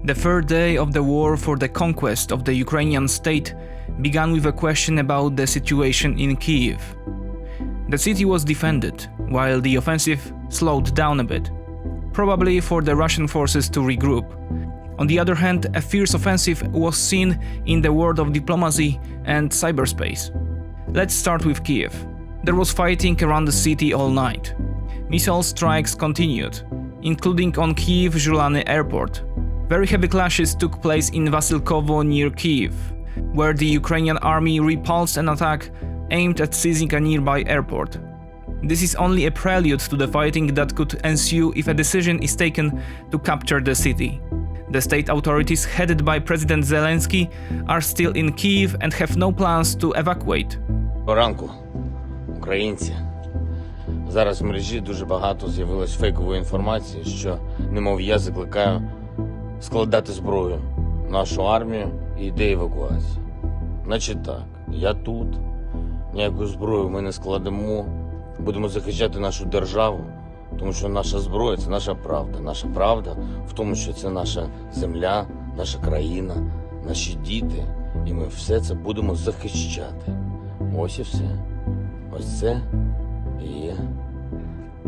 The third day of the war for the conquest of the Ukrainian state began with a question about the situation in Kyiv. The city was defended, while the offensive slowed down a bit, probably for the Russian forces to regroup. On the other hand, a fierce offensive was seen in the world of diplomacy and cyberspace. Let's start with Kyiv. There was fighting around the city all night. Missile strikes continued, including on Kyiv-Zhulany airport. Very heavy clashes took place in Vasilkovo near Kyiv, where the Ukrainian army repulsed an attack aimed at seizing a nearby airport. This is only a prelude to the fighting that could ensue if a decision is taken to capture the city. The state authorities, headed by President Zelensky, are still in Kyiv and have no plans to evacuate. Ранку, українці. Зараз в мережі дуже багато з'явилось фейкової інформації, що, немов я закликаю складати зброю нашу армію і йде евакуація. Значить так, я тут, ніяку зброю ми не складемо, будемо захищати нашу державу, тому що наша зброя – це наша правда. Наша правда в тому, що це наша земля, наша країна, наші діти, і ми все це будемо захищати. Ось і все. Ось це і є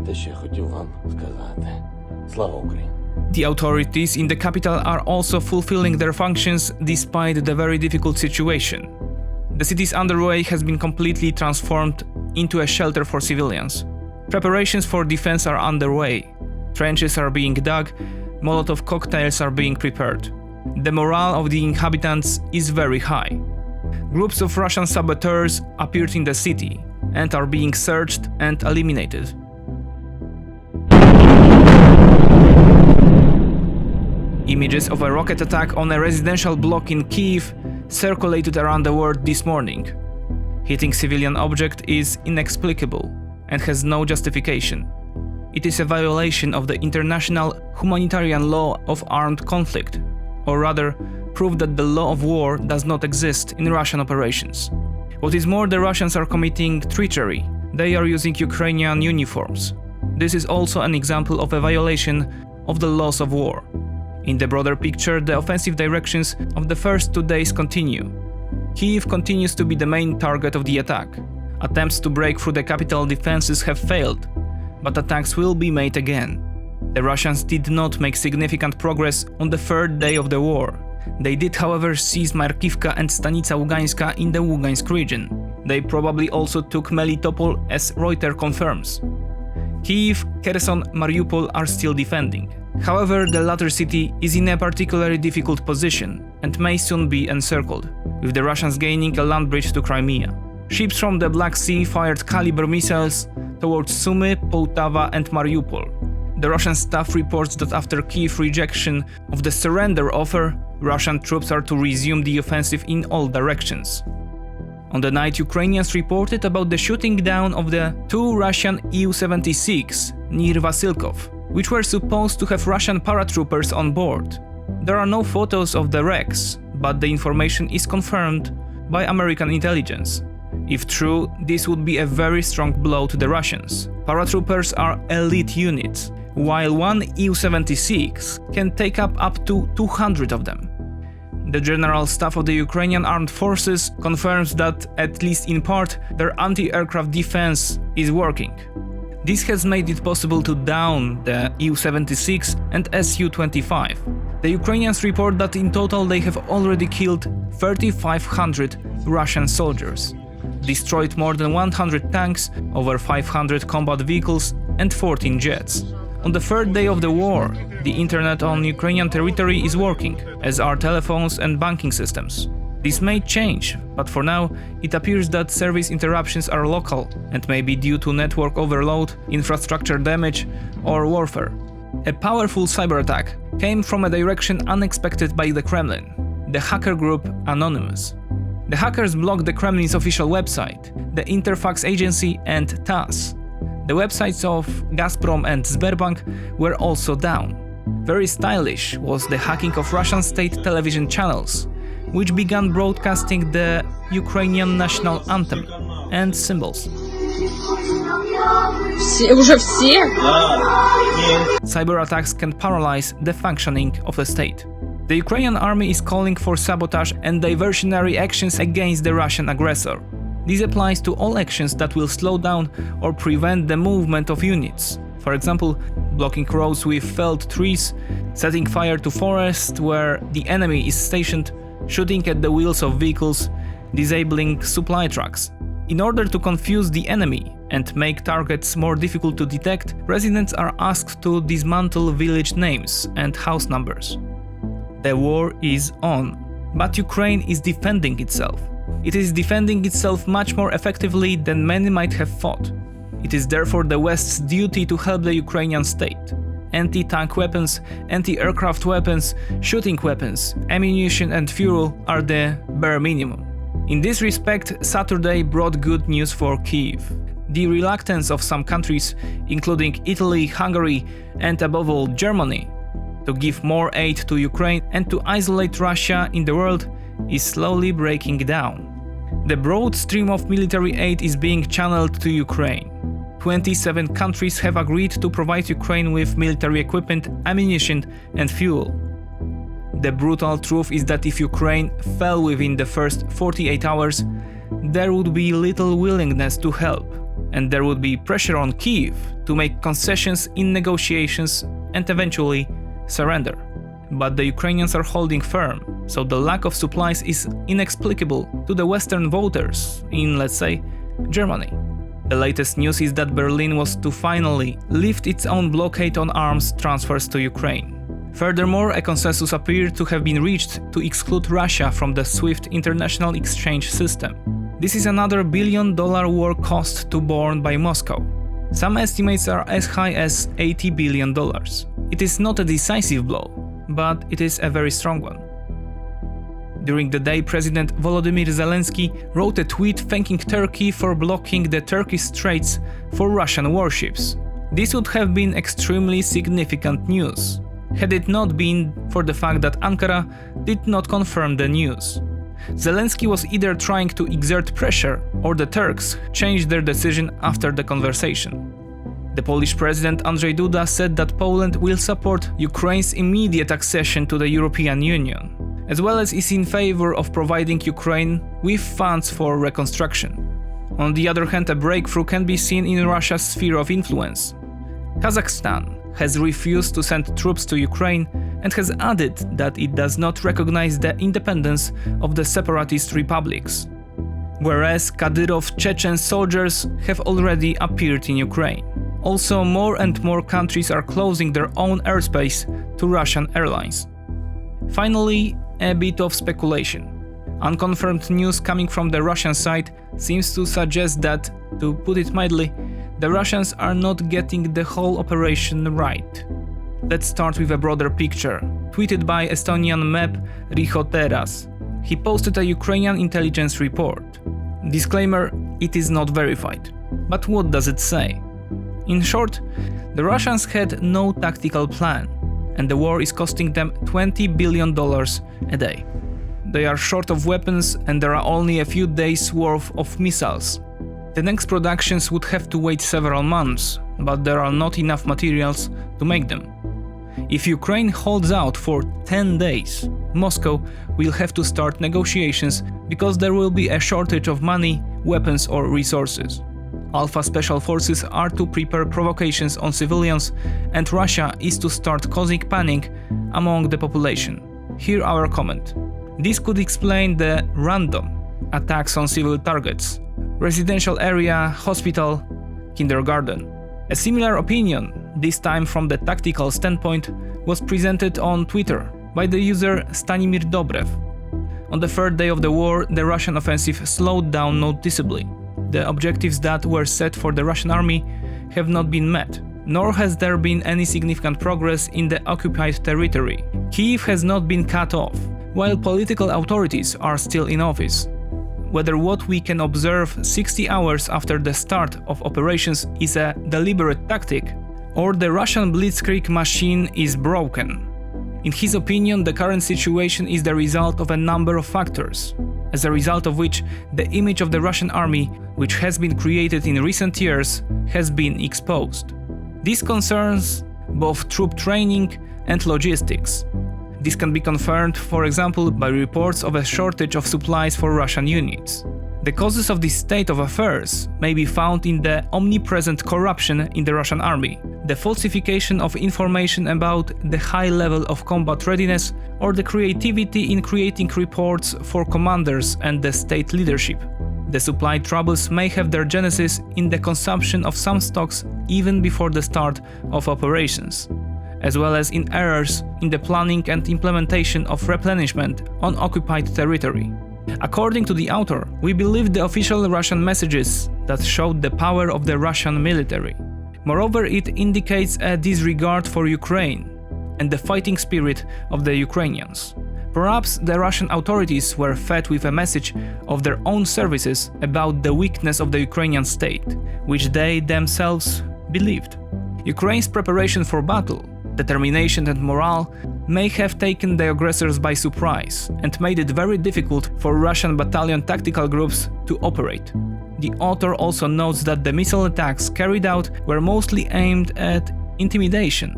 те, що я хотів вам сказати. Слава Україні! The authorities in the capital are also fulfilling their functions despite the very difficult situation. The city's underway has been completely transformed into a shelter for civilians. Preparations for defense are underway. Trenches are being dug, Molotov cocktails are being prepared. The morale of the inhabitants is very high. Groups of Russian saboteurs appeared in the city and are being searched and eliminated. Images of a rocket attack on a residential block in Kyiv circulated around the world this morning. Hitting civilian object is inexplicable and has no justification. It is a violation of the international humanitarian law of armed conflict, or rather, proof that the law of war does not exist in Russian operations. What is more, the Russians are committing treachery. They are using Ukrainian uniforms. This is also an example of a violation of the laws of war. In the broader picture, the offensive directions of the first 2 days continue. Kyiv continues to be the main target of the attack. Attempts to break through the capital defenses have failed, but attacks will be made again. The Russians did not make significant progress on the third day of the war. They did, however, seize Markivka and Stanica Ługańska in the Ługańsk region. They probably also took Melitopol, as Reuters confirms. Kyiv, Kherson, Mariupol are still defending. However, the latter city is in a particularly difficult position and may soon be encircled, with the Russians gaining a land bridge to Crimea. Ships from the Black Sea fired Caliber missiles towards Sumy, Poltava and Mariupol. The Russian staff reports that after Kyiv rejection of the surrender offer, Russian troops are to resume the offensive in all directions. On the night, Ukrainians reported about the shooting down of the 2 Russian Il-76 near Vasilkov, which were supposed to have Russian paratroopers on board. There are no photos of the wrecks, but the information is confirmed by American intelligence. If true, this would be a very strong blow to the Russians. Paratroopers are elite units, while one Il-76 can take up to 200 of them. The General Staff of the Ukrainian Armed Forces confirms that, at least in part, their anti-aircraft defense is working. This has made it possible to down the Il-76 and Su-25. The Ukrainians report that in total they have already killed 3,500 Russian soldiers, destroyed more than 100 tanks, over 500 combat vehicles and 14 jets. On the third day of the war, the internet on Ukrainian territory is working, as are telephones and banking systems. This may change, but for now, it appears that service interruptions are local and may be due to network overload, infrastructure damage, or warfare. A powerful cyber attack came from a direction unexpected by the Kremlin, the hacker group Anonymous. The hackers blocked the Kremlin's official website, the Interfax agency, and TASS. The websites of Gazprom and Sberbank were also down. Very stylish was the hacking of Russian state television channels, which began broadcasting the Ukrainian national anthem and symbols. Cyber attacks can paralyze the functioning of the state. The Ukrainian army is calling for sabotage and diversionary actions against the Russian aggressor. This applies to all actions that will slow down or prevent the movement of units. For example, blocking roads with felled trees, setting fire to forests where the enemy is stationed, shooting at the wheels of vehicles, disabling supply trucks. In order to confuse the enemy and make targets more difficult to detect, residents are asked to dismantle village names and house numbers. The war is on, but Ukraine is defending itself. It is defending itself much more effectively than many might have thought. It is therefore the West's duty to help the Ukrainian state. Anti-tank weapons, anti-aircraft weapons, shooting weapons, ammunition and fuel are the bare minimum. In this respect, Saturday brought good news for Kyiv. The reluctance of some countries, including Italy, Hungary, and above all Germany, to give more aid to Ukraine and to isolate Russia in the world is slowly breaking down. The broad stream of military aid is being channeled to Ukraine. 27 countries have agreed to provide Ukraine with military equipment, ammunition, and fuel. The brutal truth is that if Ukraine fell within the first 48 hours, there would be little willingness to help, and there would be pressure on Kyiv to make concessions in negotiations and eventually surrender. But the Ukrainians are holding firm, so the lack of supplies is inexplicable to the Western voters in, let's say, Germany. The latest news is that Berlin was to finally lift its own blockade on arms transfers to Ukraine. Furthermore, a consensus appeared to have been reached to exclude Russia from the SWIFT international exchange system. This is another $1 billion war cost to borne by Moscow. Some estimates are as high as $80 billion. It is not a decisive blow, but it is a very strong one. During the day, President Volodymyr Zelensky wrote a tweet thanking Turkey for blocking the Turkish Straits for Russian warships. This would have been extremely significant news, had it not been for the fact that Ankara did not confirm the news. Zelensky was either trying to exert pressure or the Turks changed their decision after the conversation. The Polish President Andrzej Duda said that Poland will support Ukraine's immediate accession to the European Union, as well as is in favor of providing Ukraine with funds for reconstruction. On the other hand, a breakthrough can be seen in Russia's sphere of influence. Kazakhstan has refused to send troops to Ukraine and has added that it does not recognize the independence of the separatist republics, whereas Kadyrov Chechen soldiers have already appeared in Ukraine. Also, more and more countries are closing their own airspace to Russian airlines. Finally, a bit of speculation. Unconfirmed news coming from the Russian side seems to suggest that, to put it mildly, the Russians are not getting the whole operation right. Let's start with a broader picture, tweeted by Estonian MEP Riho Teras. He posted a Ukrainian intelligence report. Disclaimer, it is not verified. But what does it say? In short, the Russians had no tactical plan, and the war is costing them $20 billion a day. They are short of weapons and there are only a few days' worth of missiles. The next productions would have to wait several months, but there are not enough materials to make them. If Ukraine holds out for 10 days, Moscow will have to start negotiations because there will be a shortage of money, weapons or resources. Alpha Special Forces are to prepare provocations on civilians, and Russia is to start causing panic among the population. Here our comment. This could explain the random attacks on civil targets, residential area, hospital, kindergarten. A similar opinion, this time from the tactical standpoint, was presented on Twitter by the user Stanimir Dobrev. On the third day of the war, the Russian offensive slowed down noticeably. The objectives that were set for the Russian army have not been met, nor has there been any significant progress in the occupied territory. Kyiv has not been cut off, while political authorities are still in office. Whether what we can observe 60 hours after the start of operations is a deliberate tactic, or the Russian blitzkrieg machine is broken. In his opinion, the current situation is the result of a number of factors, as a result of which the image of the Russian army, which has been created in recent years, has been exposed. This concerns both troop training and logistics. This can be confirmed, for example, by reports of a shortage of supplies for Russian units. The causes of this state of affairs may be found in the omnipresent corruption in the Russian army, the falsification of information about the high level of combat readiness, or the creativity in creating reports for commanders and the state leadership. The supply troubles may have their genesis in the consumption of some stocks even before the start of operations, as well as in errors in the planning and implementation of replenishment on occupied territory. According to the author, we believe the official Russian messages that showed the power of the Russian military. Moreover, it indicates a disregard for Ukraine and the fighting spirit of the Ukrainians. Perhaps the Russian authorities were fed with a message of their own services about the weakness of the Ukrainian state, which they themselves believed. Ukraine's preparation for battle, determination and morale may have taken the aggressors by surprise and made it very difficult for Russian battalion tactical groups to operate. The author also notes that the missile attacks carried out were mostly aimed at intimidation.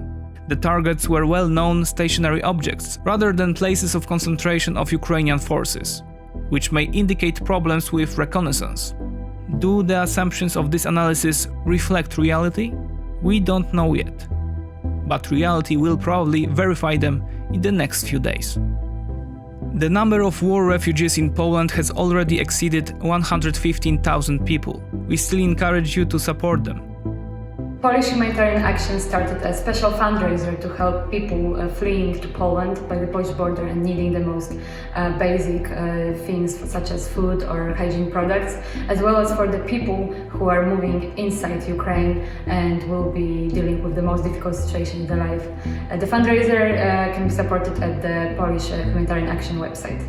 The targets were well-known stationary objects rather than places of concentration of Ukrainian forces, which may indicate problems with reconnaissance. Do the assumptions of this analysis reflect reality? We don't know yet, but reality will probably verify them in the next few days. The number of war refugees in Poland has already exceeded 115,000 people. We still encourage you to support them. Polish Humanitarian Action started a special fundraiser to help people fleeing to Poland by the Polish border and needing the most basic things such as food or hygiene products, as well as for the people who are moving inside Ukraine and will be dealing with the most difficult situation in their life. The fundraiser can be supported at the Polish Humanitarian Action website.